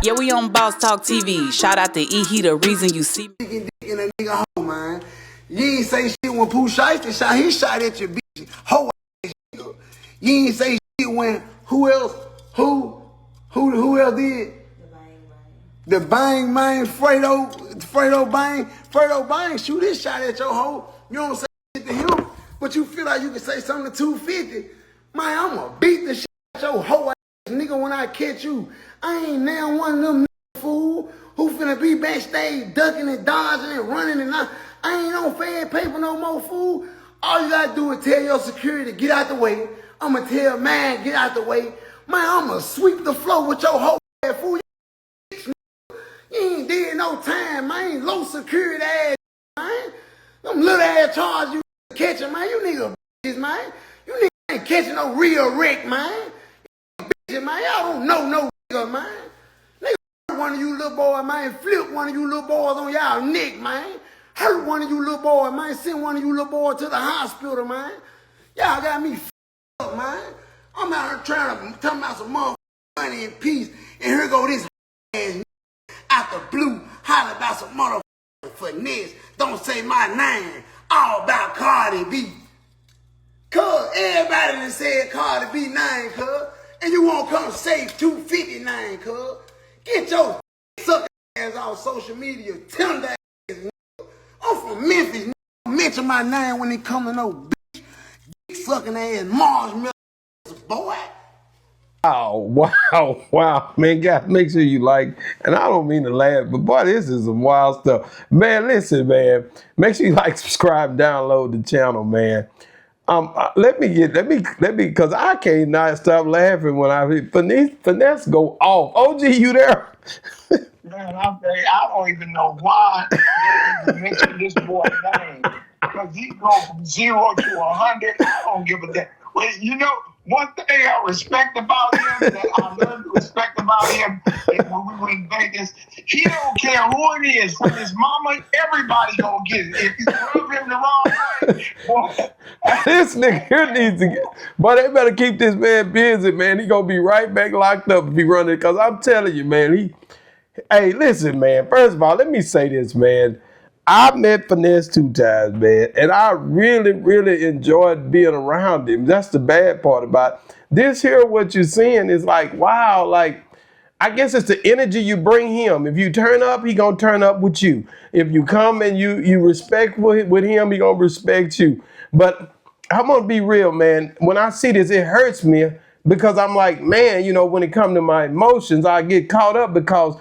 Yeah, we on Boss Talk TV. Shout out to E. He the reason you see me. In a nigga hole, man. You ain't say shit when Pooh Shiesty shot. He shot at your bitch. Hoe ass nigga. You ain't say shit when who else? Who else did? The Bang Man, Fredo Bang, shoot his shot at your hoe. You don't say shit to him, but you feel like you can say something to 250. Man, I'ma beat the shit at your hoe ass nigga when I catch you. I ain't now one of them fool who finna be backstage ducking and dodging and running and I ain't on Fed paper no more, fool. All you gotta do is tell your security, get out the way. I'ma tell man, get out the way. Man, I'ma sweep the floor with your whole ass, fool. You ain't did no time, man. Low security ass, man. Them little ass charges you catching, man. You niggas bitches, man. You niggas ain't catching no real wreck, man. You bitches, man. Y'all don't know no nigga, man. Nigga, one of you little boys, man. Flip one of you little boys on y'all neck, man. Hurt one of you little boys, man. Send one of you little boys to the hospital, man. Y'all got me up, man. I'm out here trying to talk about some motherfucking money and peace, and here go this ass out the blue, holler about some motherfucking finesse. Don't say my name. All about Cardi B. Cuz everybody done said Cardi B name, cuz. And you won't come save 259, cuz. Get your sucker ass off social media. Tender ass nigga. I'm from Memphis. Mention my name when it come to no bitch. Dick sucking ass marshmallow boy. Oh, wow, man, guys, make sure you like, and I don't mean to laugh, but boy, this is some wild stuff. Man, listen, man, make sure you like, subscribe, download the channel, man. Let me, because I can't not stop laughing when I hear Finesse go off. OG, you there? Man, I don't even know why they even mention this boy's name. Because he goes from 0 to 100. I don't give a damn. Well, you know, one thing I respect about him, that I learned to respect about him, is when we were in Vegas, he don't care who it is. From his mama, everybody gonna get it. If you rub him the wrong way, boy. This nigga here needs to get, but they better keep this man busy, man. He gonna be right back locked up if he running, because I'm telling you, man, hey, listen, man. First of all, let me say this, man. I met Finesse2Tymes, man, and I really, really enjoyed being around him. That's the bad part about it. This here, what you're seeing is like, wow, like, I guess it's the energy you bring him. If you turn up, he gonna turn up with you. If you come and you respect with him, he gonna respect you. But I'm gonna be real, man. When I see this, it hurts me because I'm like, man, you know, when it comes to my emotions, I get caught up because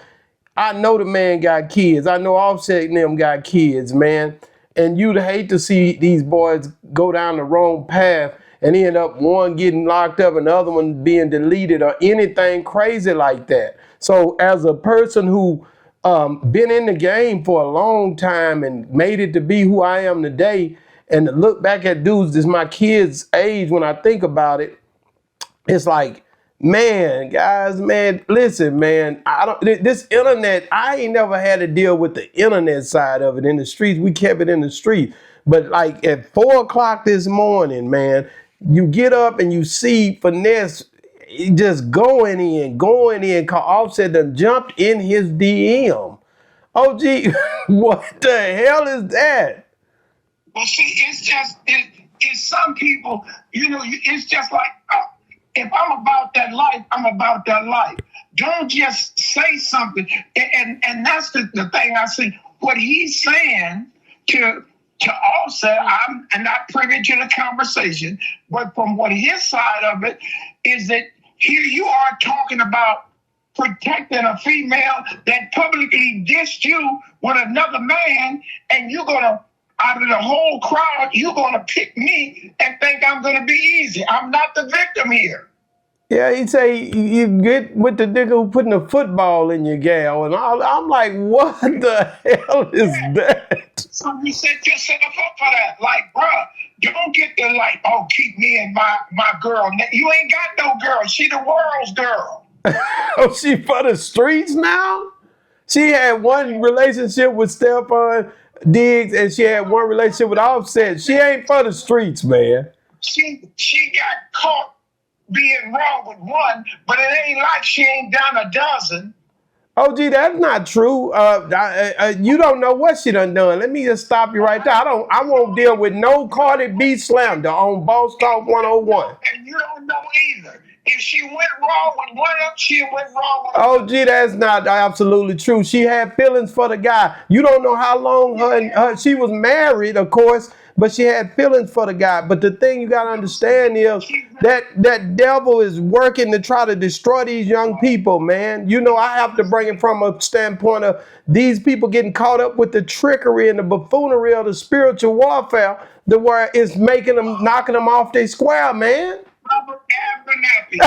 I know the man got kids. I know Offset and them got kids, man. And you'd hate to see these boys go down the wrong path and end up one getting locked up and the other one being deleted or anything crazy like that. So as a person who been in the game for a long time and made it to be who I am today, and to look back at dudes that's my kids' age when I think about it, it's like, man, guys, man, listen, man, this internet, I ain't never had to deal with the internet side of it in the streets. We kept it in the street. But like at 4 o'clock this morning, man, you get up and you see Finesse just going in, cause Offset done jumped in his DM. Oh, gee, what the hell is that? Well, see, it's some people, you know, it's just like, if I'm about that life, I'm about that life. Don't just say something. And that's the thing I see. What he's saying to Offset, I'm not privy to the conversation, but from what his side of it is that here you are talking about protecting a female that publicly dissed you with another man, and you're going to, out of the whole crowd, you're going to pick me and think I'm going to be easy. I'm not the victim here. Yeah, he say you get with the nigga who putting a football in your gal, and all. I'm like, what the hell is that? So you set yourself up for that. Like, bruh, don't get the like, oh, keep me and my girl. You ain't got no girl. She the world's girl. Oh, she for the streets now? She had one relationship with Stephon Diggs, and she had one relationship with Offset. She ain't for the streets, man. She got caught being wrong with one, but it ain't like she ain't done a dozen. OG, that's not true. You don't know what she done. Let me just stop you right there. I won't deal with no Cardi B slander on Boss Talk 101. And you don't know either. If she went wrong with one of them, she went wrong with OG, that's not absolutely true. She had feelings for the guy. You don't know how long she was married, of course, but she had feelings for the guy. But the thing you gotta understand is that devil is working to try to destroy these young people, man. You know, I have to bring it from a standpoint of these people getting caught up with the trickery and the buffoonery of the spiritual warfare, the where it's making them, knocking them off their square, man. He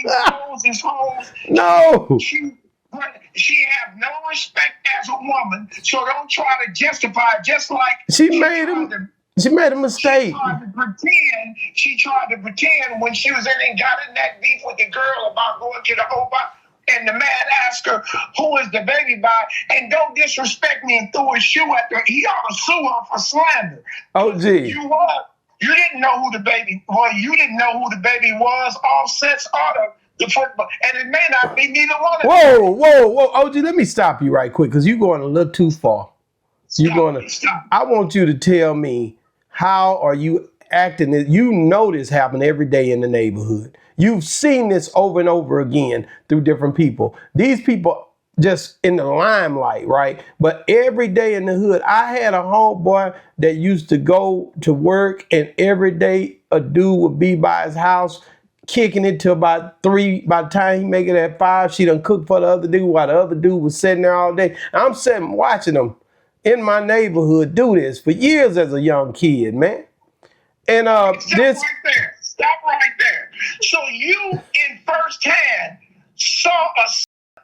knows his hoes. No. She have no respect as a woman, so don't try to justify it. Just like she made a mistake. She tried to pretend when she was in and got in that beef with the girl about going to the OBA, and the man asked her, who is the baby by? And don't disrespect me, and threw his shoe at her. He ought to sue her for slander. Oh, gee. You didn't know who the baby was. You didn't know who the baby was. Offset's auto. The football, and it may not be neither one of them. Whoa, OG, let me stop you right quick because you're going a little too far. Stop. I want you to tell me, how are you acting? You know this happen every day in the neighborhood. You've seen this over and over again through different people. These people just in the limelight, right? But every day in the hood, I had a homeboy that used to go to work, and every day a dude would be by his house kicking it till about 3. By the time he make it at 5, she done cooked for the other dude while the other dude was sitting there all day. And I'm sitting watching them in my neighborhood do this for years as a young kid, man. And Stop right there. So you in firsthand saw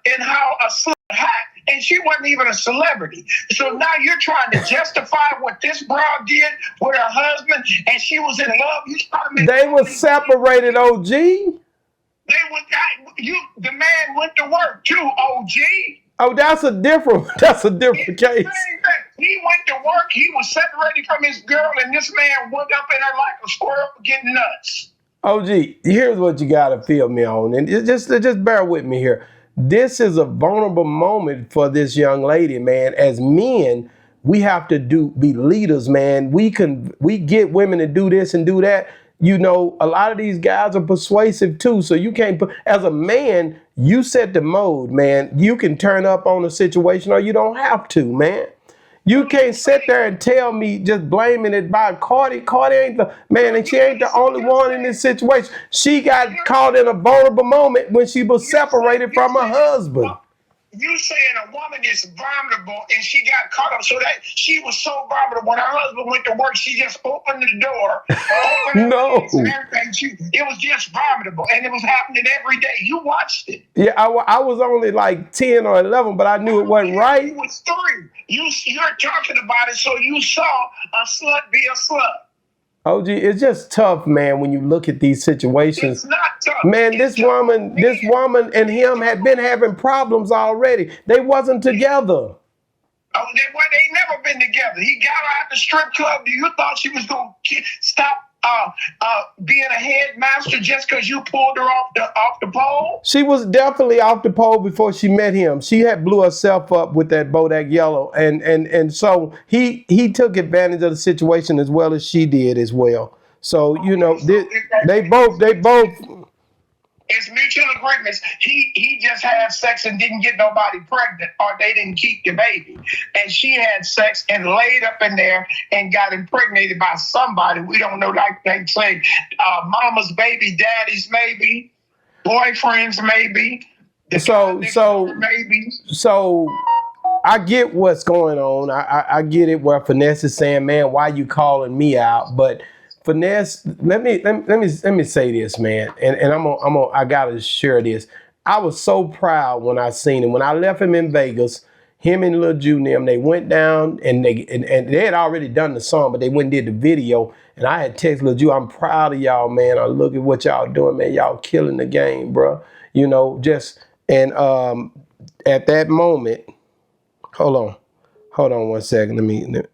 in how a slut hacked, and she wasn't even a celebrity. So now you're trying to justify what this broad did with her husband, and she was in love. They were separated, OG. The man went to work too, OG. Oh, that's a different case. He went to work, he was separated from his girl, and this man went up in her like a squirrel getting nuts. OG, here's what you gotta feel me on, and just bear with me here. This is a vulnerable moment for this young lady, man. As men, we have to be leaders, man. We get women to do this and do that. You know, a lot of these guys are persuasive too. So you can't as a man, you set the mode, man. You can turn up on a situation or you don't have to, man. You can't sit there and tell me just blaming it by Cardi. Cardi ain't the man, and she ain't the only one in this situation. She got caught in a vulnerable moment when she was separated from her husband. You saying a woman is vulnerable and she got caught up, so that she was so vulnerable when her husband went to work, she just opened the door. No. It was just vulnerable, and it was happening every day. You watched it. Yeah, I was only like 10 or 11, but I knew it wasn't right. You was 3. You're talking about it, so you saw a slut be a slut. OG, it's just tough, man, when you look at these situations. It's not tough. Man, this woman and him had been having problems already. They wasn't together. Oh, they never been together. He got her at the strip club. You thought she was going to stop being a headmaster just because you pulled her off the pole? She was definitely off the pole before she met him. She had blew herself up with that Bodak Yellow, and so he took advantage of the situation as well as she did as well. So you know, they both. It's mutual agreements. He just had sex and didn't get nobody pregnant, or they didn't keep the baby. And she had sex and laid up in there and got impregnated by somebody. We don't know, like they say, mama's baby, daddy's maybe, boyfriend's maybe. So I get what's going on. I get it where Finesse is saying, man, why you calling me out? But Finesse, let me say this, man, and I gotta share this. I was so proud when I seen him. When I left him in Vegas, him and Lil Ju and them, they went down and they had already done the song, but they went and did the video. And I had texted Lil Ju, I'm proud of y'all, man. I look at what y'all doing, man. Y'all killing the game, bro. You know, at that moment, hold on 1 second.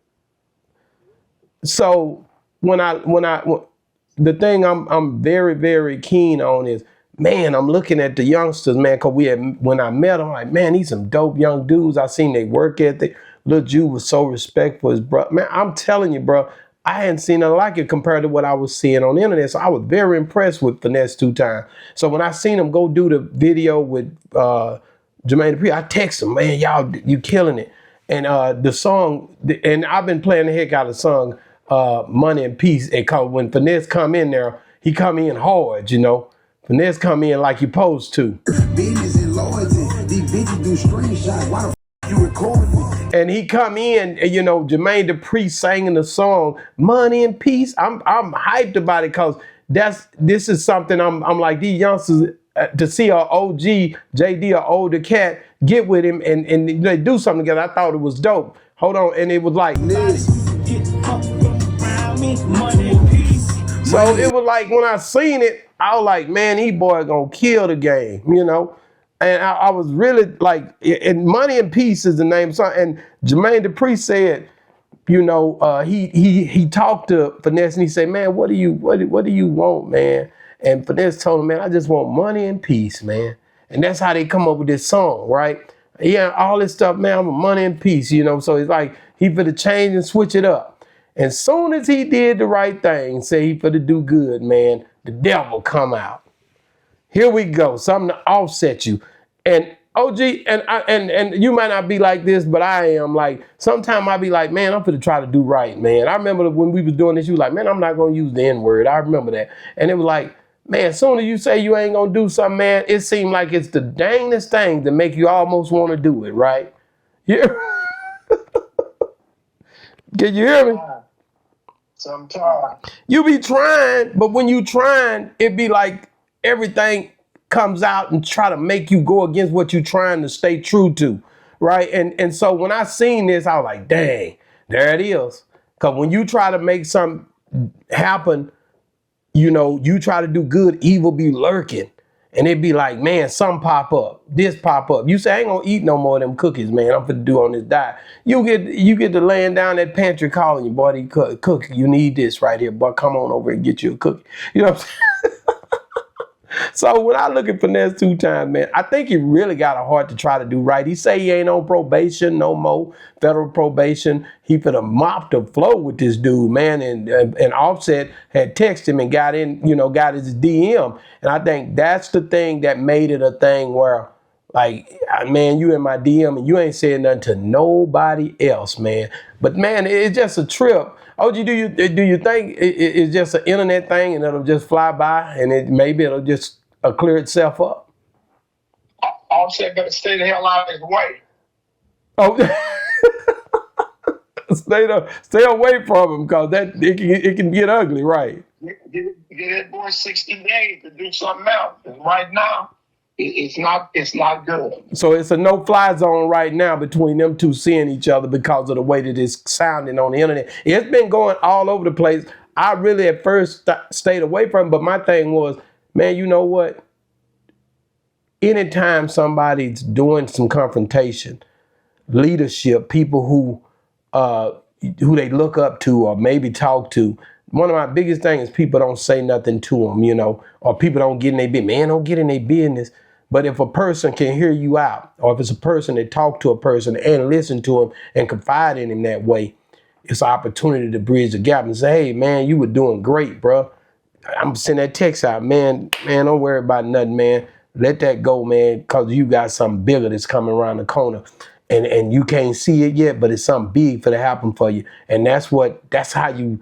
So. When the thing I'm very, very keen on is man, I'm looking at the youngsters, man, because when I met them, like, man, these some dope young dudes. I seen they work ethic. Lil Ju was so respectful his brother. Man, I'm telling you, bro, I hadn't seen nothing like it compared to what I was seeing on the internet. So I was very impressed with Finesse2Tymes. So when I seen him go do the video with Jermaine Dupri, I text him, man, y'all, you killing it. And the song, and I've been playing the heck out of the song, Money and Peace. And when Finesse come in there, he come in hard, you know. Finesse come in like you supposed to. Business and loyalty. These bitches do screenshots. Why the f you recording me? And he come in, and, you know, Jermaine Dupri singing the song "Money and Peace." I'm hyped about it because this is something I'm like, these youngsters, to see an OG JD, an older cat, get with him and they do something together. I thought it was dope. Hold on, and it was like this. So it was like when I seen it, I was like, man, these boys gonna kill the game, you know. And I was really like, and Money and Peace is the name of the song. And Jermaine Dupri said, you know, he talked to Finesse and he said, man, what do you want, man? And Finesse told him, man, I just want money and peace, man. And that's how they come up with this song, right? Yeah, all this stuff, man, I'm a money and peace, you know. So it's like he finna change and switch it up. And soon as he did the right thing, say he finna do good, man, the devil come out. Here we go, something to offset you. And OG, and you might not be like this, but I am. Like, sometimes I be like, man, I'm gonna try to do right, man. I remember when we was doing this, you was like, man, I'm not gonna use the N-word. I remember that. And it was like, man, as soon as you say you ain't gonna do something, man, it seemed like it's the dangest thing to make you almost wanna do it, right? Yeah. Can you hear me? Sometimes. You be trying, but when you trying, it be like everything comes out and try to make you go against what you're trying to stay true to, right? And so when I seen this, I was like, dang, there it is. Because when you try to make something happen, you know, you try to do good, evil be lurking. And it be like, man, something pop up, this pop up. You say, I ain't gonna eat no more of them cookies, man. I'm finna do on this diet. You get to laying down that pantry calling you, boy, cook, you need this right here, boy, come on over and get you a cookie. You know what I'm saying? So when I look at Finesse2Tymes, man, I think he really got a heart to try to do right. He say he ain't on probation no more, federal probation. He finna mop the flow with this dude, man. And Offset had texted him and got his DM. And I think that's the thing that made it a thing where, like, man, you in my DM and you ain't saying nothing to nobody else, man. But man, it's just a trip. OG, do you think it's just an internet thing and it'll just fly by and maybe it'll just clear itself up? Offset better stay the hell out of his way. Oh, stay away from him because it can get ugly, right? Give that boy 60 days to do something else. And right now, it's not good. So it's a no-fly zone right now between them two seeing each other because of the way that it's sounding on the internet. It's been going all over the place. I really at first stayed away from it, but my thing was, man, you know what? Anytime somebody's doing some confrontation, leadership, people who they look up to or maybe talk to, one of my biggest things is people don't say nothing to them, you know, or people don't get in their business. Man, don't get in their business. But if a person can hear you out, or if it's a person that talk to a person and listen to him and confide in him that way, it's an opportunity to bridge the gap and say, hey, man, you were doing great, bro. I'm sending that text out, man, don't worry about nothing, man. Let that go, man, because you got something bigger that's coming around the corner. And you can't see it yet, but it's something big for to happen for you. And that's how you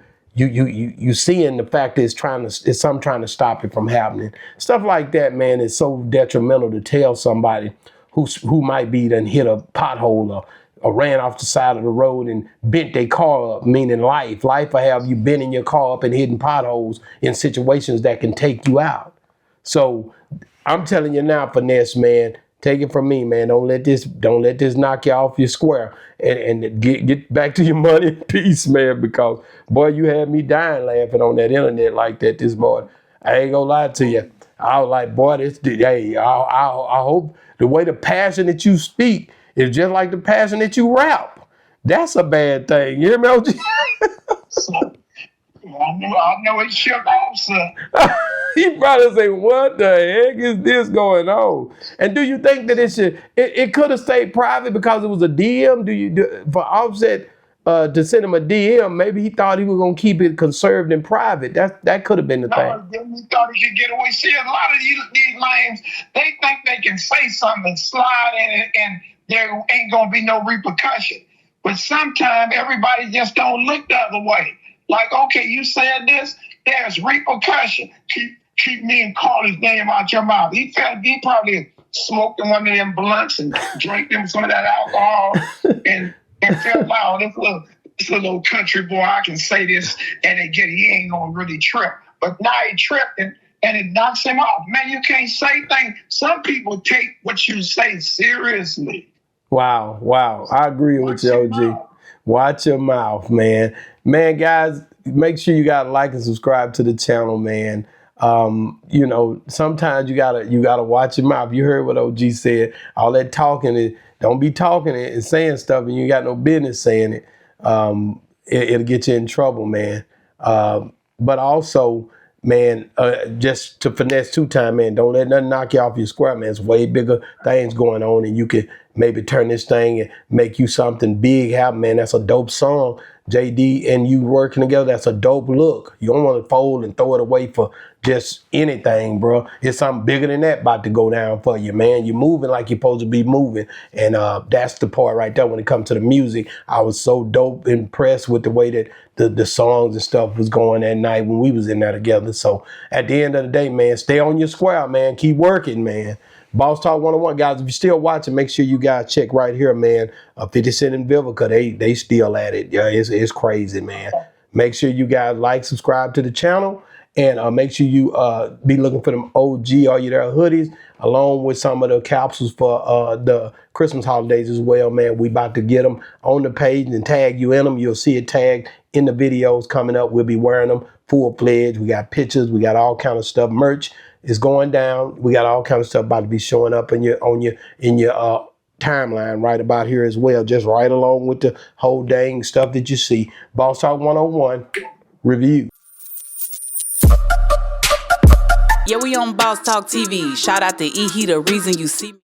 seeing the fact that it's something trying to stop it from happening. Stuff like that, man, is so detrimental to tell somebody who might be done hit a pothole or ran off the side of the road and bent their car up, meaning life. Life will have you bending your car up and hitting potholes in situations that can take you out. So I'm telling you now, Finesse, man, take it from me, man. Don't let this knock you off your square and get back to your money and peace, man, because, boy, you had me dying laughing on that internet like that this morning. I ain't gonna lie to you. I was like, boy, I hope the way the passion that you speak is just like the passion that you rap. That's a bad thing. You hear me, OG? So, I know it shook off, sir. He probably say, "What the heck is this going on?" And do you think that it could have stayed private because it was a DM? For Offset to send him a DM? Maybe he thought he was gonna keep it conserved and private. That could have been the thing. No, he thought he could get away. See, a lot of these lames, they think they can say something and slide in it, and there ain't gonna be no repercussion. But sometimes everybody just don't look the other way. Like, okay, you said this, there's repercussion. Keep me and call his name out your mouth. He probably smoked one of them blunts and drank them some of that alcohol and felt like, oh, this little country boy, I can say this and he ain't gonna really trip. But now he tripped and it knocks him off. Man, you can't say things. Some people take what you say seriously. Wow. I agree with you, OG. Watch your mouth, man. Man, guys, make sure you gotta like and subscribe to the channel, man. Sometimes you gotta watch your mouth. You heard what OG said. All that talking, don't be talking it and saying stuff and you got no business saying it. It'll get you in trouble, man. But also, man, just to Finesse2Tymes, man, don't let nothing knock you off your square, man. It's way bigger things going on, and you can maybe turn this thing and make you something big happen, man. That's a dope song. JD and you working together, that's a dope look. You don't want to fold and throw it away for just anything, bro. It's something bigger than that about to go down for you, man. You're moving like you're supposed to be moving. And that's the part right there when it comes to the music. I was so dope impressed with the way that the songs and stuff was going that night when we was in there together. So at the end of the day, man, stay on your square, man. Keep working, man. Boss Talk 101, guys. If you're still watching, make sure you guys check right here, man. 50 Cent and Vivica, they still at it. Yeah, it's crazy, man. Make sure you guys like, subscribe to the channel, and make sure you be looking for them OG Are You There hoodies, along with some of the capsules for the Christmas holidays as well, man. We about to get them on the page and tag you in them. You'll see it tagged in the videos coming up. We'll be wearing them full-fledged. We got pictures. We got all kind of stuff. Merch is going down. We got all kind of stuff about to be showing up in your timeline right about here as well. Just right along with the whole dang stuff that you see. Boss Talk 101 review. Yeah, we on Boss Talk TV. Shout out to E. He the reason you see me.